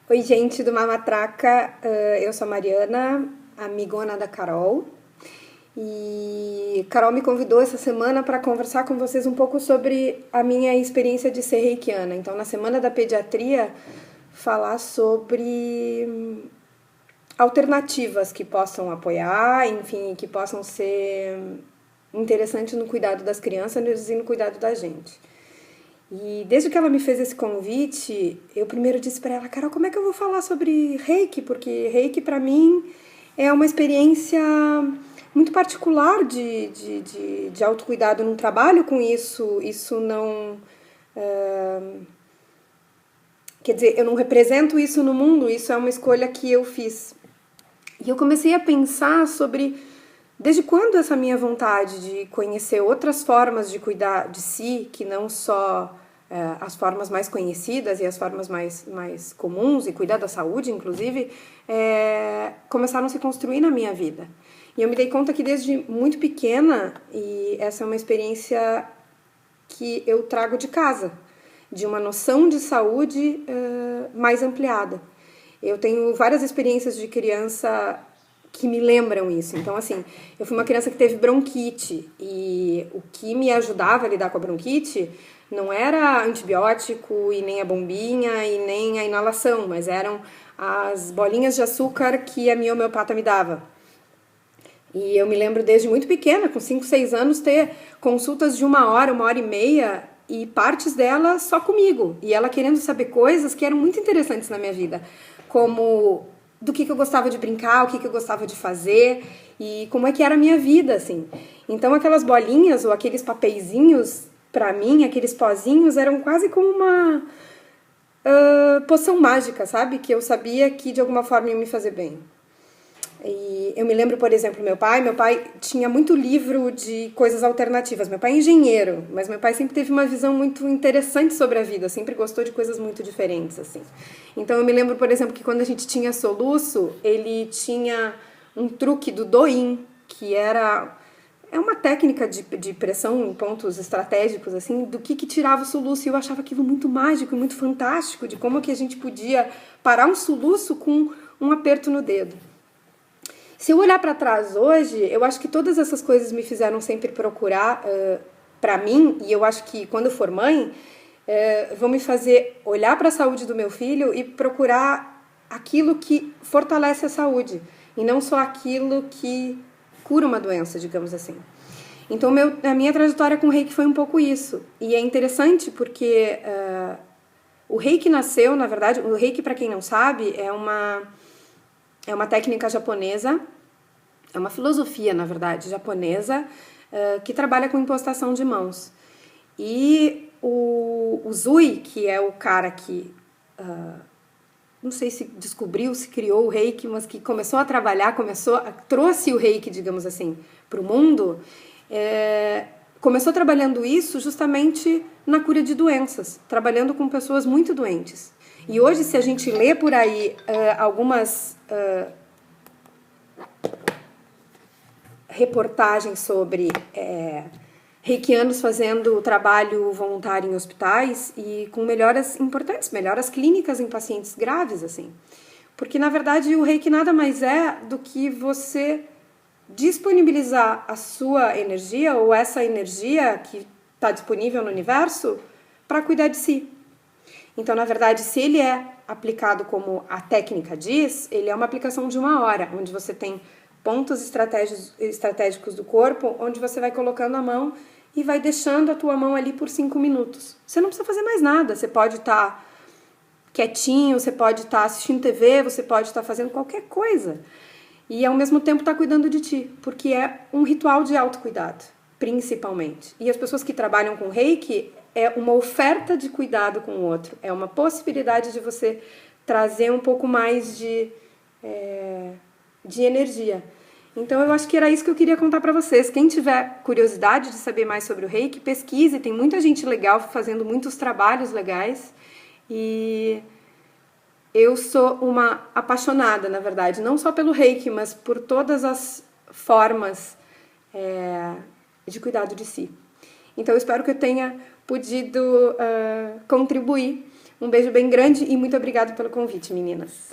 Oi, gente do Mamatraca, eu sou a Mariana, amigona da Carol. E Carol me convidou essa semana para conversar com vocês um pouco sobre a minha experiência de ser reikiana. Então, na Semana da Pediatria, falar sobre alternativas que possam apoiar, enfim, que possam ser interessantes no cuidado das crianças e no cuidado da gente. E desde que ela me fez esse convite, eu primeiro disse para ela, Carol, como é que eu vou falar sobre Reiki? Porque Reiki, para mim, é uma experiência muito particular de autocuidado. Eu não trabalho com isso, isso não... quer dizer, eu não represento isso no mundo, isso é uma escolha que eu fiz. E eu comecei a pensar sobre desde quando essa minha vontade de conhecer outras formas de cuidar de si, que não só as formas mais conhecidas e as formas mais comuns, e cuidar da saúde, inclusive, começaram a se construir na minha vida. E eu me dei conta que desde muito pequena, e essa é uma experiência que eu trago de casa, de uma noção de saúde mais ampliada. Eu tenho várias experiências de criança que me lembram isso. Então, assim, eu fui uma criança que teve bronquite e o que me ajudava a lidar com a bronquite não era antibiótico e nem a bombinha e nem a inalação, mas eram as bolinhas de açúcar que a minha homeopata me dava. E eu me lembro desde muito pequena, com 5, 6 anos, ter consultas de 1 hora e meia e partes dela só comigo. E ela querendo saber coisas que eram muito interessantes na minha vida, como do que eu gostava de brincar, o que eu gostava de fazer e como é que era a minha vida, assim. Então aquelas bolinhas ou aqueles papeizinhos, pra mim, aqueles pozinhos, eram quase como uma poção mágica, sabe? Que eu sabia que de alguma forma ia me fazer bem. E eu me lembro, por exemplo, meu pai tinha muito livro de coisas alternativas. Meu pai é engenheiro, mas meu pai sempre teve uma visão muito interessante sobre a vida, sempre gostou de coisas muito diferentes, assim. Então eu me lembro, por exemplo, que quando a gente tinha soluço, ele tinha um truque do Do-in, que é uma técnica de pressão em pontos estratégicos, assim, do que tirava o soluço. E eu achava aquilo muito mágico e muito fantástico, de como que a gente podia parar um soluço com um aperto no dedo. Se eu olhar para trás hoje, eu acho que todas essas coisas me fizeram sempre procurar para mim, e eu acho que quando eu for mãe, vão me fazer olhar para a saúde do meu filho e procurar aquilo que fortalece a saúde, e não só aquilo que cura uma doença, digamos assim. Então, a minha trajetória com o Reiki foi um pouco isso. E é interessante porque o Reiki nasceu, na verdade, o Reiki, para quem não sabe, é uma técnica japonesa, é uma filosofia, na verdade, japonesa, que trabalha com impostação de mãos. E o Zui, que é o cara que, não sei se descobriu, se criou o Reiki, mas que começou a trabalhar, trouxe o Reiki, digamos assim, para o mundo, começou trabalhando isso justamente na cura de doenças, trabalhando com pessoas muito doentes. E hoje, se a gente lê por aí algumas reportagens sobre reikianos fazendo trabalho voluntário em hospitais e com melhoras importantes, melhoras clínicas em pacientes graves, assim. Porque, na verdade, o reiki nada mais é do que você disponibilizar a sua energia ou essa energia que está disponível no universo para cuidar de si. Então, na verdade, se ele é aplicado como a técnica diz, ele é uma aplicação de 1 hora, onde você tem pontos estratégicos do corpo, onde você vai colocando a mão e vai deixando a tua mão ali por 5 minutos. Você não precisa fazer mais nada, você pode estar quietinho, você pode estar assistindo TV, você pode estar fazendo qualquer coisa. E ao mesmo tempo estar cuidando de ti, porque é um ritual de autocuidado, principalmente. E as pessoas que trabalham com Reiki é uma oferta de cuidado com o outro, é uma possibilidade de você trazer um pouco mais de energia. Então eu acho que era isso que eu queria contar para vocês. Quem tiver curiosidade de saber mais sobre o Reiki, pesquise, tem muita gente legal fazendo muitos trabalhos legais. E eu sou uma apaixonada, na verdade, não só pelo Reiki, mas por todas as formas de cuidado de si. Então eu espero que eu tenha podido contribuir Um beijo bem grande e muito obrigada pelo convite, meninas.